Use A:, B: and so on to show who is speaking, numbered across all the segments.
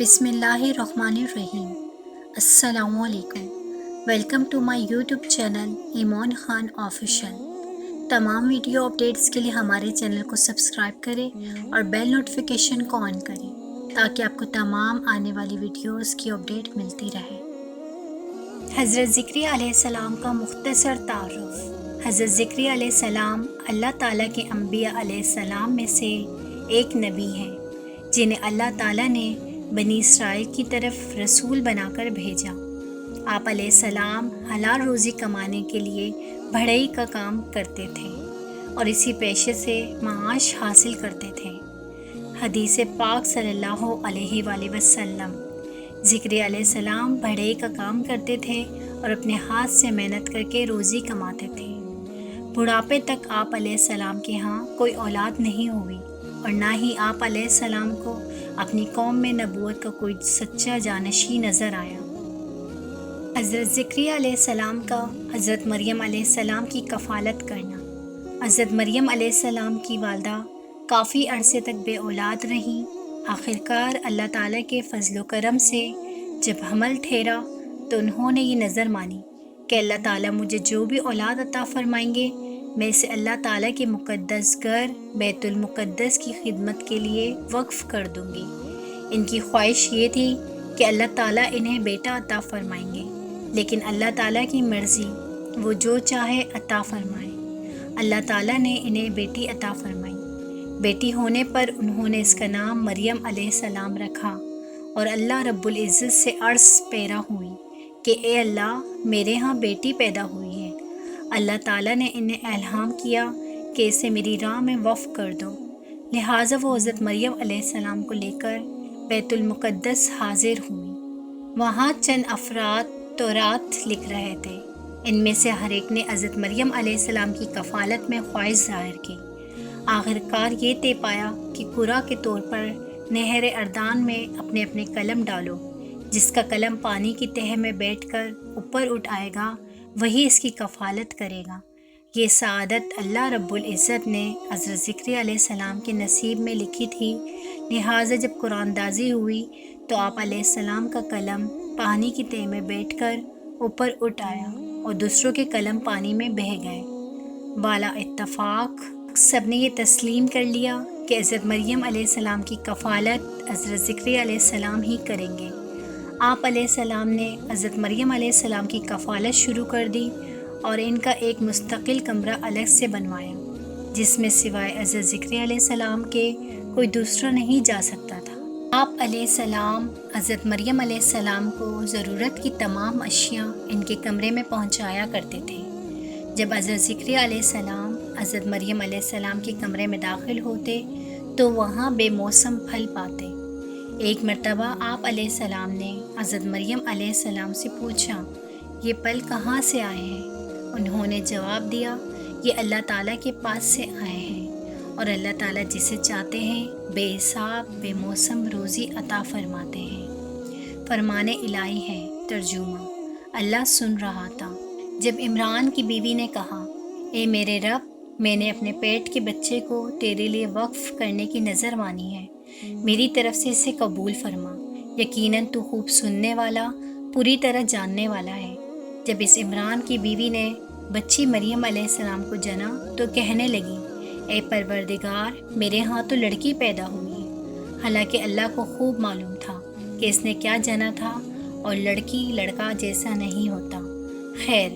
A: بسم اللہ الرحمن الرحیم۔ السلام علیکم۔ Welcome to my YouTube channel Iman Khan official. تمام ویڈیو اپڈیٹس کے لیے ہمارے چینل کو سبسکرائب کریں اور بیل نوٹیفیکیشن کو آن کریں تاکہ آپ کو تمام آنے والی ویڈیوز کی اپڈیٹ ملتی رہے۔ حضرت زکریا علیہ السلام کا مختصر تعارف۔ حضرت زکریا علیہ السلام اللہ تعالیٰ کے انبیاء علیہ السلام میں سے ایک نبی ہیں جنہیں اللہ تعالیٰ نے بنی اسرائیل کی طرف رسول بنا کر بھیجا۔ آپ علیہ السلام حلال روزی کمانے کے لیے بڑھئی کا کام کرتے تھے اور اسی پیشے سے معاش حاصل کرتے تھے۔ حدیث پاک صلی اللہ علیہ وآلہ وسلم۔ زکریا علیہ السلام بڑھئی کا کام کرتے تھے اور اپنے ہاتھ سے محنت کر کے روزی کماتے تھے۔ بڑھاپے تک آپ علیہ السلام کے ہاں کوئی اولاد نہیں ہوئی اور نہ ہی آپ علیہ السلام کو اپنی قوم میں نبوت کا کوئی سچا جانشین نظر آیا۔ حضرت زکریا علیہ السلام کا حضرت مریم علیہ السلام کی کفالت کرنا۔ حضرت مریم علیہ السلام کی والدہ کافی عرصے تک بے اولاد رہیں۔ آخرکار اللہ تعالیٰ کے فضل و کرم سے جب حمل ٹھہرا تو انہوں نے یہ نظر مانی کہ اللہ تعالیٰ مجھے جو بھی اولاد عطا فرمائیں گے میں اسے اللہ تعالیٰ کے مقدس گھر بیت المقدس کی خدمت کے لیے وقف کر دوں گی۔ ان کی خواہش یہ تھی کہ اللہ تعالیٰ انہیں بیٹا عطا فرمائیں گے، لیکن اللہ تعالیٰ کی مرضی، وہ جو چاہے عطا فرمائے۔ اللہ تعالیٰ نے انہیں بیٹی عطا فرمائی۔ بیٹی ہونے پر انہوں نے اس کا نام مریم علیہ السلام رکھا اور اللہ رب العزت سے عرض پیرا ہوئی کہ اے اللہ، میرے ہاں بیٹی پیدا ہوئی ہے۔ اللہ تعالیٰ نے انہیں الہام کیا کہ اسے میری راہ میں وقف کر دو، لہٰذا وہ حضرت مریم علیہ السلام کو لے کر بیت المقدس حاضر ہوئی۔ وہاں چند افراد تورات لکھ رہے تھے۔ ان میں سے ہر ایک نے حضرت مریم علیہ السلام کی کفالت میں خواہش ظاہر کی۔ آخرکار یہ طے پایا کہ قرعہ کے طور پر نہر اردن میں اپنے اپنے قلم ڈالو، جس کا قلم پانی کی تہہ میں بیٹھ کر اوپر اٹھ آئے گا وہی اس کی کفالت کرے گا۔ یہ سعادت اللہ رب العزت نے حضرت زکریا علیہ السلام کے نصیب میں لکھی تھی، لہٰذا جب قرآن اندازی ہوئی تو آپ علیہ السلام کا قلم پانی کی تہہ میں بیٹھ کر اوپر اٹھ آیا اور دوسروں کے قلم پانی میں بہہ گئے۔ بالا اتفاق سب نے یہ تسلیم کر لیا کہ حضرت مریم علیہ السلام کی کفالت حضرت زکریا علیہ السلام ہی کریں گے۔ آپ علیہ السلام نے حضرت مریم علیہ السلام کی کفالت شروع کر دی اور ان کا ایک مستقل کمرہ الگ سے بنوایا جس میں سوائے حضرت زکریا علیہ السلام کے کوئی دوسرا نہیں جا سکتا تھا۔ آپ علیہ السلام حضرت مریم علیہ السلام کو ضرورت کی تمام اشیاء ان کے کمرے میں پہنچایا کرتے تھے۔ جب حضرت زکریا علیہ السلام حضرت مریم علیہ السلام کے کمرے میں داخل ہوتے تو وہاں بے موسم پھل پاتے۔ ایک مرتبہ آپ علیہ السلام نے حضرت مریم علیہ السلام سے پوچھا، یہ پھل کہاں سے آئے ہیں؟ انہوں نے جواب دیا، یہ اللہ تعالیٰ کے پاس سے آئے ہیں اور اللہ تعالیٰ جسے چاہتے ہیں بے حساب بے موسم روزی عطا فرماتے ہیں۔ فرمان الہی ہے۔ ترجمہ: اللہ سن رہا تھا جب عمران کی بیوی نے کہا، اے میرے رب، میں نے اپنے پیٹ کے بچے کو تیرے لیے وقف کرنے کی نظر مانی ہے، میری طرف سے اسے قبول فرما، یقیناً تو خوب سننے والا، پوری طرح جاننے والا ہے۔ جب اس عمران کی بیوی نے بچی مریم علیہ السلام کو جنا تو کہنے لگی، اے پروردگار، میرے ہاں تو لڑکی پیدا ہوئی ہے، حالانکہ اللہ کو خوب معلوم تھا کہ اس نے کیا جنا تھا اور لڑکی لڑکا جیسا نہیں ہوتا۔ خیر،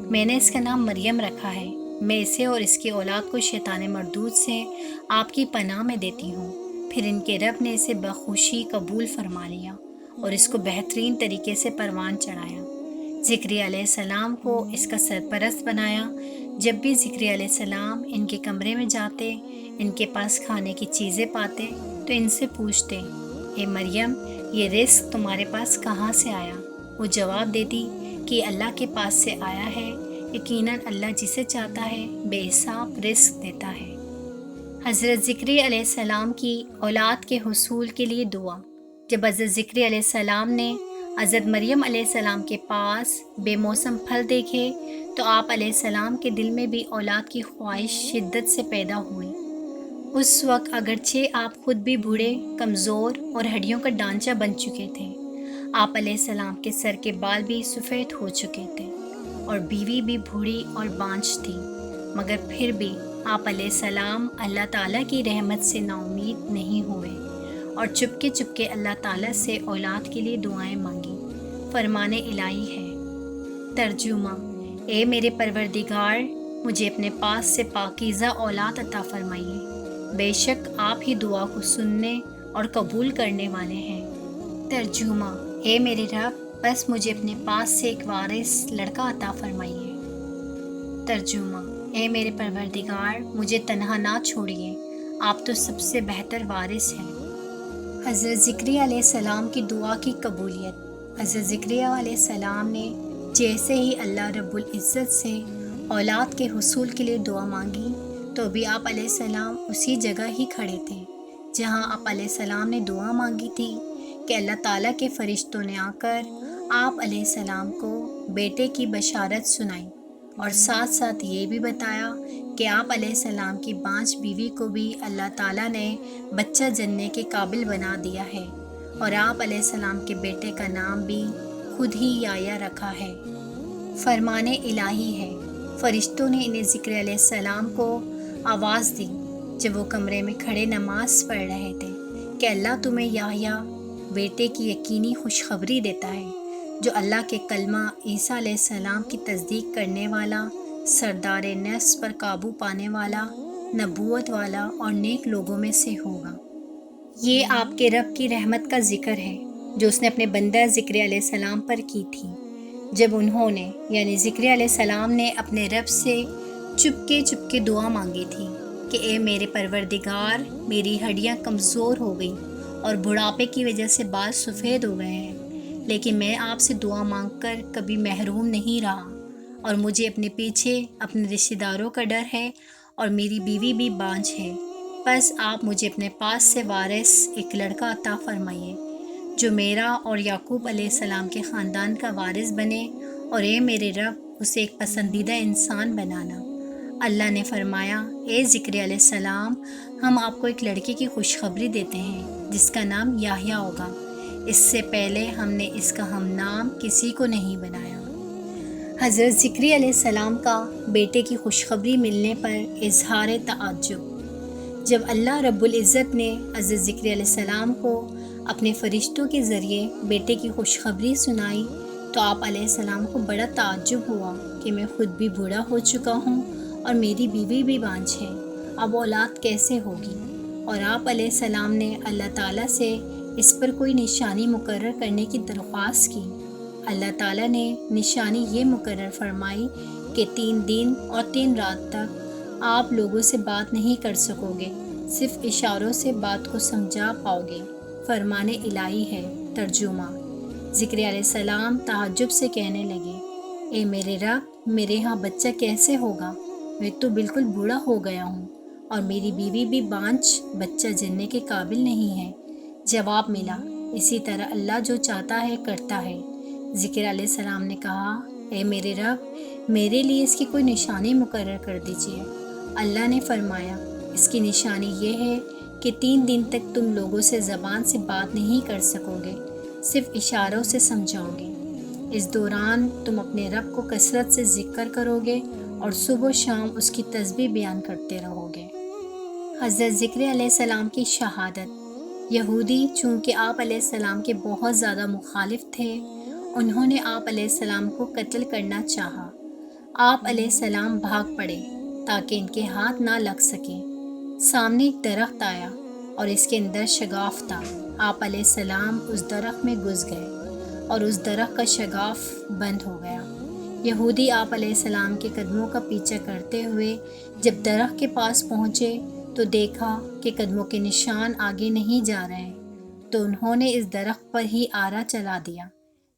A: میں نے اس کا نام مریم رکھا ہے، میں اسے اور اس کی اولاد کو شیطان مردود سے آپ کی پناہ میں دیتی ہوں۔ پھر ان کے رب نے اسے بخوشی قبول فرما لیا اور اس کو بہترین طریقے سے پروان چڑھایا۔ زکریا علیہ السلام کو اس کا سرپرست بنایا۔ جب بھی زکریا علیہ السلام ان کے کمرے میں جاتے، ان کے پاس کھانے کی چیزیں پاتے تو ان سے پوچھتے، اے مریم، یہ رزق تمہارے پاس کہاں سے آیا؟ وہ جواب دیتی کہ یہ اللہ کے پاس سے آیا ہے، یقیناً اللہ جسے چاہتا ہے بے حساب رزق دیتا ہے۔ حضرت زکریا علیہ السلام کی اولاد کے حصول کے لیے دعا۔ جب حضرت زکریا علیہ السلام نے حضرت مریم علیہ السلام کے پاس بے موسم پھل دیکھے تو آپ علیہ السلام کے دل میں بھی اولاد کی خواہش شدت سے پیدا ہوئی۔ اس وقت اگرچہ آپ خود بھی بوڑھے، کمزور اور ہڈیوں کا ڈھانچہ بن چکے تھے، آپ علیہ السلام کے سر کے بال بھی سفید ہو چکے تھے اور بیوی بھی بوڑھی اور بانجھ تھی، مگر پھر بھی آپ علیہ السلام اللہ تعالیٰ کی رحمت سے نا امید نہیں ہوئے اور چپکے چپکے اللہ تعالیٰ سے اولاد کے لیے دعائیں مانگی۔ فرمان الہی ہے۔ ترجمہ: اے میرے پروردگار، مجھے اپنے پاس سے پاکیزہ اولاد عطا فرمائیے، بے شک آپ ہی دعا کو سننے اور قبول کرنے والے ہیں۔ ترجمہ: اے میرے رب، بس مجھے اپنے پاس سے ایک وارث لڑکا عطا فرمائیے۔ ترجمہ: اے میرے پروردگار، مجھے تنہا نہ چھوڑیے، آپ تو سب سے بہتر وارث ہیں۔ حضرت زکریا علیہ السلام کی دعا کی قبولیت۔ حضرت زکریا علیہ السلام نے جیسے ہی اللہ رب العزت سے اولاد کے حصول کے لیے دعا مانگی تو بھی آپ علیہ السلام اسی جگہ ہی کھڑے تھے جہاں آپ علیہ السلام نے دعا مانگی تھی کہ اللہ تعالیٰ کے فرشتوں نے آ کر آپ علیہ السلام کو بیٹے کی بشارت سنائی اور ساتھ ساتھ یہ بھی بتایا کہ آپ علیہ السلام کی بانجھ بیوی کو بھی اللہ تعالیٰ نے بچہ جننے کے قابل بنا دیا ہے اور آپ علیہ السلام کے بیٹے کا نام بھی خود ہی یحییٰ رکھا ہے۔ فرمان الہی ہے۔ فرشتوں نے انہیں زکریا علیہ السلام کو آواز دی جب وہ کمرے میں کھڑے نماز پڑھ رہے تھے کہ اللہ تمہیں یحییٰ بیٹے کی یقینی خوشخبری دیتا ہے جو اللہ کے کلمہ عیسیٰ علیہ السلام کی تصدیق کرنے والا، سردار نفس پر قابو پانے والا، نبوت والا اور نیک لوگوں میں سے ہوگا۔ یہ آپ کے رب کی رحمت کا ذکر ہے جو اس نے اپنے بندہ زکریا علیہ السلام پر کی تھی جب انہوں نے یعنی زکریا علیہ السلام نے اپنے رب سے چپکے چپکے دعا مانگی تھی کہ اے میرے پروردگار، میری ہڈیاں کمزور ہو گئیں اور بڑھاپے کی وجہ سے بال سفید ہو گئے ہیں، لیکن میں آپ سے دعا مانگ کر کبھی محروم نہیں رہا اور مجھے اپنے پیچھے اپنے رشتہ داروں کا ڈر ہے اور میری بیوی بھی بانجھ ہے، بس آپ مجھے اپنے پاس سے وارث ایک لڑکا عطا فرمائیے جو میرا اور یعقوب علیہ السلام کے خاندان کا وارث بنے، اور اے میرے رب، اسے ایک پسندیدہ انسان بنانا۔ اللہ نے فرمایا، اے زکریا علیہ السلام، ہم آپ کو ایک لڑکے کی خوشخبری دیتے ہیں جس کا نام یحییٰ ہوگا، اس سے پہلے ہم نے اس کا ہم نام کسی کو نہیں بنایا۔ حضرت زکریا علیہ السلام کا بیٹے کی خوشخبری ملنے پر اظہار تعجب۔ جب اللہ رب العزت نے حضرت زکریا علیہ السلام کو اپنے فرشتوں کے ذریعے بیٹے کی خوشخبری سنائی تو آپ علیہ السلام کو بڑا تعجب ہوا کہ میں خود بھی بوڑھا ہو چکا ہوں اور میری بیوی بھی بانجھ ہے، اب اولاد کیسے ہوگی؟ اور آپ علیہ السلام نے اللہ تعالیٰ سے اس پر کوئی نشانی مقرر کرنے کی درخواست کی۔ اللہ تعالیٰ نے نشانی یہ مقرر فرمائی کہ 3 دن اور 3 رات تک آپ لوگوں سے بات نہیں کر سکو گے، صرف اشاروں سے بات کو سمجھا پاؤ گے۔ فرمان الہی ہے۔ ترجمہ: زکریا علیہ السلام تعجب سے کہنے لگے، اے میرے رب، میرے ہاں بچہ کیسے ہوگا؟ میں تو بالکل بوڑھا ہو گیا ہوں اور میری بیوی بھی بانجھ بچہ جننے کے قابل نہیں ہے۔ جواب ملا، اسی طرح اللہ جو چاہتا ہے کرتا ہے۔ زکریا علیہ السلام نے کہا، اے میرے رب، میرے لیے اس کی کوئی نشانی مقرر کر دیجیے۔ اللہ نے فرمایا، اس کی نشانی یہ ہے کہ 3 دن تک تم لوگوں سے زبان سے بات نہیں کر سکو گے، صرف اشاروں سے سمجھاؤ گے۔ اس دوران تم اپنے رب کو کثرت سے ذکر کرو گے اور صبح و شام اس کی تسبیح بیان کرتے رہو گے۔ حضرت زکریا علیہ السلام کی شہادت۔ یہودی چونکہ آپ علیہ السلام کے بہت زیادہ مخالف تھے، انہوں نے آپ علیہ السلام کو قتل کرنا چاہا۔ آپ علیہ السلام بھاگ پڑے تاکہ ان کے ہاتھ نہ لگ سکیں۔ سامنے ایک درخت آیا اور اس کے اندر شگاف تھا۔ آپ علیہ السلام اس درخت میں گھس گئے اور اس درخت کا شگاف بند ہو گیا۔ یہودی آپ علیہ السلام کے قدموں کا پیچھا کرتے ہوئے جب درخت کے پاس پہنچے تو دیکھا کہ قدموں کے نشان آگے نہیں جا رہے، تو انہوں نے اس درخت پر ہی آرا چلا دیا۔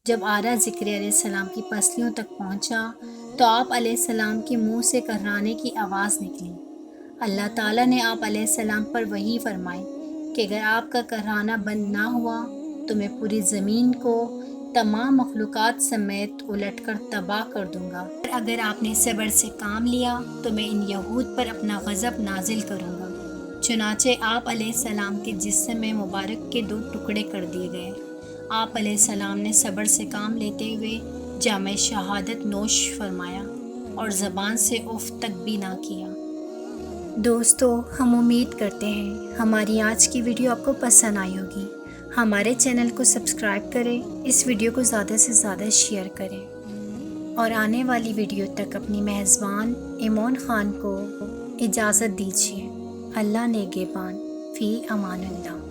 A: جب آرا زکریا علیہ السلام کی پسلیوں تک پہنچا تو آپ علیہ السلام کے منہ سے کررانے کی آواز نکلی۔ اللہ تعالیٰ نے آپ علیہ السلام پر وحی فرمائی کہ اگر آپ کا کررانا بند نہ ہوا تو میں پوری زمین کو تمام مخلوقات سمیت الٹ کر تباہ کر دوں گا، اگر آپ نے صبر سے کام لیا تو میں ان یہود پر اپنا غضب نازل کروں گا۔ چنانچہ آپ علیہ السلام کے جسم مبارک کے 2 ٹکڑے کر دیے گئے۔ آپ علیہ السلام نے صبر سے کام لیتے ہوئے جامع شہادت نوش فرمایا اور زبان سے اف تک بھی نہ کیا۔ دوستو، ہم امید کرتے ہیں ہماری آج کی ویڈیو آپ کو پسند آئی ہوگی۔ ہمارے چینل کو سبسکرائب کریں، اس ویڈیو کو زیادہ سے زیادہ شیئر کریں اور آنے والی ویڈیو تک اپنی میزبان ایمان خان کو اجازت دیجیے۔ اللہ نگہبان، فی امان اللہ۔